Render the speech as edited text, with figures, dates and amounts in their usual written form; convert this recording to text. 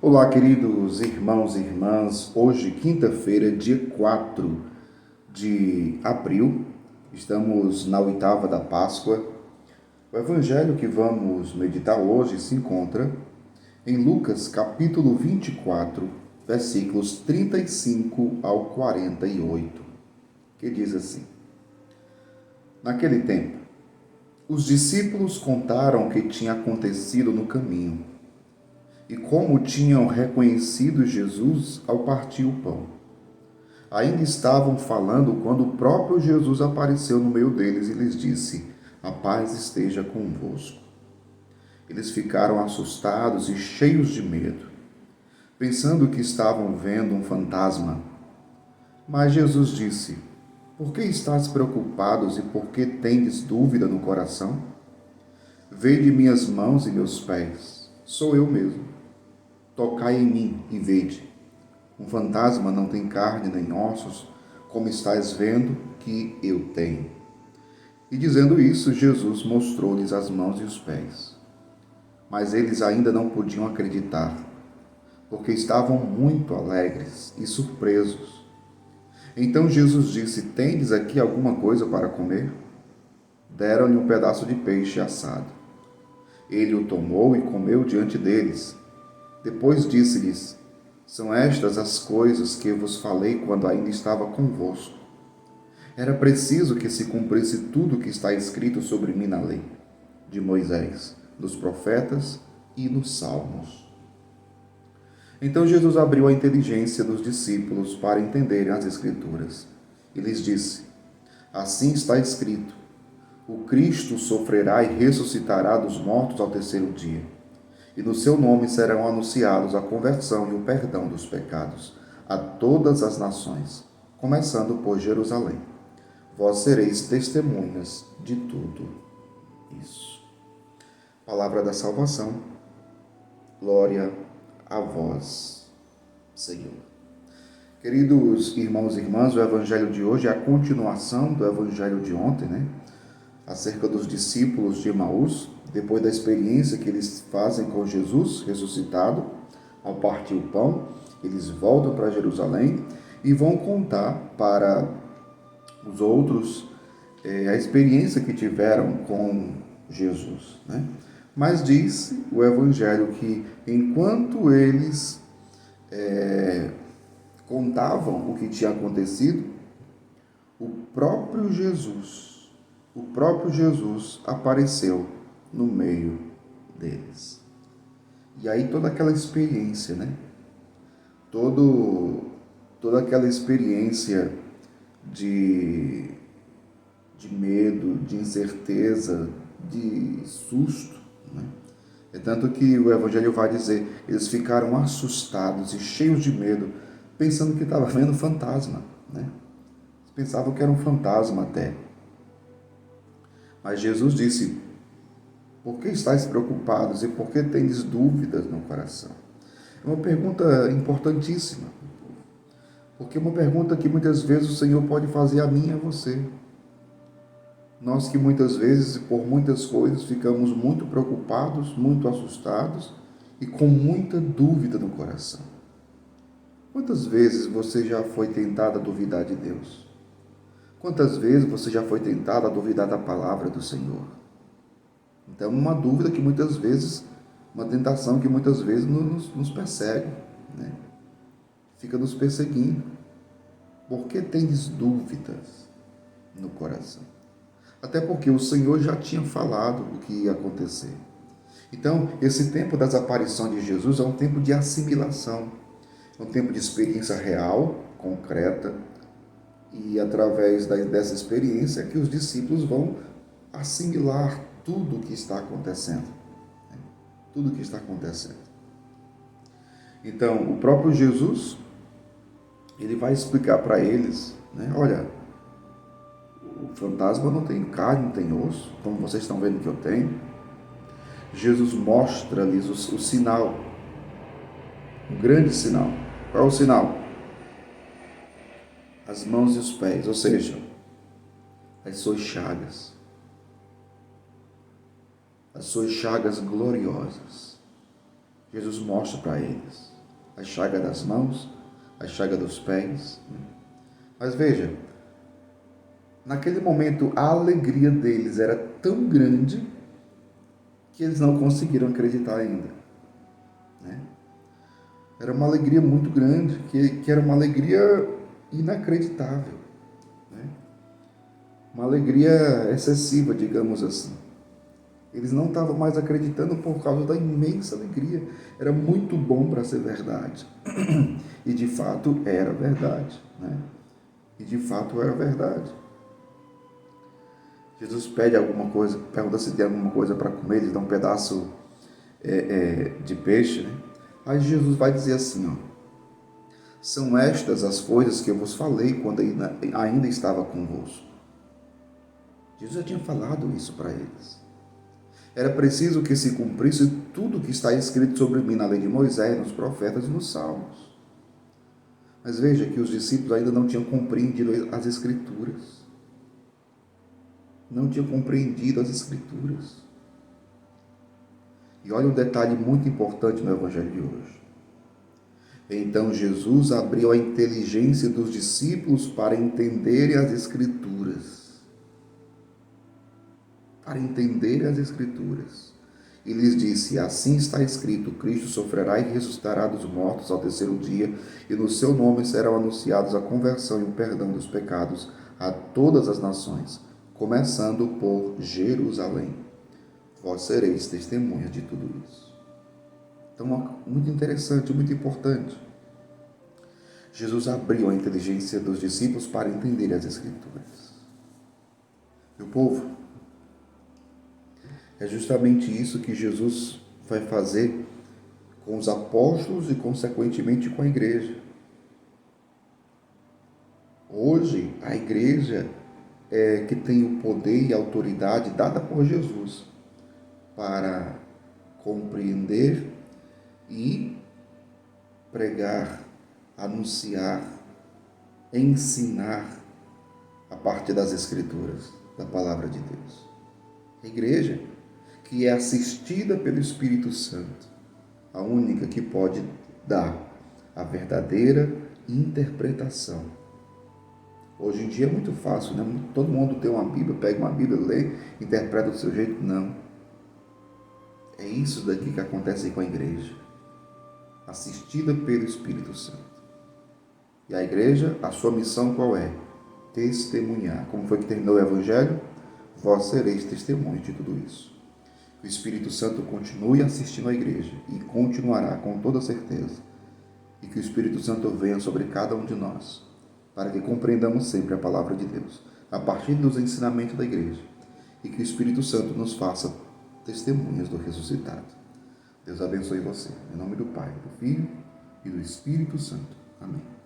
Olá, queridos irmãos e irmãs. Hoje, quinta-feira, dia 4 de abril, estamos na oitava da Páscoa. O evangelho que vamos meditar hoje se encontra em Lucas, capítulo 24, versículos 35 ao 48, que diz assim: Naquele tempo, os discípulos contaram o que tinha acontecido no caminho e como tinham reconhecido Jesus ao partir o pão. Ainda estavam falando quando o próprio Jesus apareceu no meio deles e lhes disse: A paz esteja convosco. Eles ficaram assustados e cheios de medo, pensando que estavam vendo um fantasma. Mas Jesus disse: Por que estáis preocupados e por que tendes dúvida no coração? Vede minhas mãos e meus pés, sou eu mesmo. Tocai em mim e vede. Um fantasma não tem carne nem ossos, como estáis vendo que eu tenho. E dizendo isso, Jesus mostrou-lhes as mãos e os pés. Mas eles ainda não podiam acreditar, porque estavam muito alegres e surpresos. Então Jesus disse: Tendes aqui alguma coisa para comer? Deram-lhe um pedaço de peixe assado. Ele o tomou e comeu diante deles. Depois disse-lhes: São estas as coisas que vos falei quando ainda estava convosco. Era preciso que se cumprisse tudo o que está escrito sobre mim na lei, de Moisés, dos profetas e nos salmos. Então Jesus abriu a inteligência dos discípulos para entenderem as Escrituras e lhes disse: Assim está escrito: O Cristo sofrerá e ressuscitará dos mortos ao terceiro dia, e no seu nome serão anunciados a conversão e o perdão dos pecados a todas as nações, começando por Jerusalém. Vós sereis testemunhas de tudo isso. Palavra da salvação. Glória a vós, Senhor. Queridos irmãos e irmãs, o evangelho de hoje é a continuação do evangelho de ontem, acerca dos discípulos de Emaús, depois da experiência que eles fazem com Jesus ressuscitado, ao partir o pão, eles voltam para Jerusalém e vão contar para os outros a experiência que tiveram com Jesus, Mas diz o Evangelho que enquanto eles contavam o que tinha acontecido, o próprio Jesus apareceu no meio deles. E aí toda aquela experiência, toda aquela experiência de medo, de incerteza, de susto, É tanto que o Evangelho vai dizer, eles ficaram assustados e cheios de medo, pensando que estava vendo fantasma, Eles pensavam que era um fantasma até. Mas Jesus disse: Por que estáis preocupados e por que tendes dúvidas no coração? É uma pergunta importantíssima, porque é uma pergunta que muitas vezes o Senhor pode fazer a mim e a você. Nós que muitas vezes, por muitas coisas, ficamos muito preocupados, muito assustados e com muita dúvida no coração. Quantas vezes você já foi tentado a duvidar de Deus? Quantas vezes você já foi tentado a duvidar da palavra do Senhor? Então, uma dúvida que muitas vezes, uma tentação que muitas vezes nos persegue, Fica nos perseguindo. Por que tendes dúvidas no coração? Até porque o Senhor já tinha falado o que ia acontecer. Então, esse tempo das aparições de Jesus é um tempo de assimilação, é um tempo de experiência real, concreta, e através dessa experiência que os discípulos vão assimilar tudo o que está acontecendo. Tudo o que está acontecendo. Então, o próprio Jesus, ele vai explicar para eles, olha, o fantasma não tem carne, não tem osso, como vocês estão vendo que eu tenho. Jesus mostra-lhes o sinal, um grande sinal. Qual é o sinal? As mãos e os pés, ou seja, as suas chagas. As suas chagas gloriosas. Jesus mostra para eles a chaga das mãos, a chaga dos pés. Mas veja, naquele momento a alegria deles era tão grande que eles não conseguiram acreditar ainda. Era uma alegria muito grande, que era uma alegria inacreditável. Uma alegria excessiva, digamos assim. Eles não estavam mais acreditando por causa da imensa alegria. Era muito bom para ser verdade. E de fato era verdade. E de fato era verdade. Jesus pede alguma coisa, pergunta se tem alguma coisa para comer, eles dão um pedaço de peixe. Aí Jesus vai dizer assim, são estas as coisas que eu vos falei quando ainda estava convosco. Jesus já tinha falado isso para eles. Era preciso que se cumprisse tudo o que está escrito sobre mim na lei de Moisés, nos profetas e nos salmos. Mas veja que os discípulos ainda não tinham compreendido as Escrituras. Não tinham compreendido as Escrituras. E olha um detalhe muito importante no Evangelho de hoje. Então Jesus abriu a inteligência dos discípulos para entenderem as Escrituras. Para entenderem as Escrituras. E lhes disse, assim está escrito, Cristo sofrerá e ressuscitará dos mortos ao terceiro dia, e no seu nome serão anunciados a conversão e o perdão dos pecados a todas as nações, começando por Jerusalém. Vós sereis testemunhas de tudo isso. Então, muito interessante, muito importante. Jesus abriu a inteligência dos discípulos para entender as Escrituras. Meu povo, é justamente isso que Jesus vai fazer com os apóstolos e, consequentemente, com a igreja. Hoje, a igreja é que tem o poder e a autoridade dada por Jesus para compreender e pregar, anunciar, ensinar a partir das Escrituras, da Palavra de Deus. A igreja que é assistida pelo Espírito Santo, a única que pode dar a verdadeira interpretação. Hoje em dia é muito fácil, todo mundo tem uma Bíblia, pega uma Bíblia, lê, interpreta do seu jeito. Não. É isso daqui que acontece com a igreja, assistida pelo Espírito Santo. E a igreja, a sua missão qual é? Testemunhar. Como foi que terminou o Evangelho? Vós sereis testemunhas de tudo isso. Que o Espírito Santo continue assistindo a igreja e continuará com toda certeza. E que o Espírito Santo venha sobre cada um de nós, para que compreendamos sempre a palavra de Deus, a partir dos ensinamentos da igreja. E que o Espírito Santo nos faça testemunhas do ressuscitado. Deus abençoe você. Em nome do Pai, do Filho e do Espírito Santo. Amém.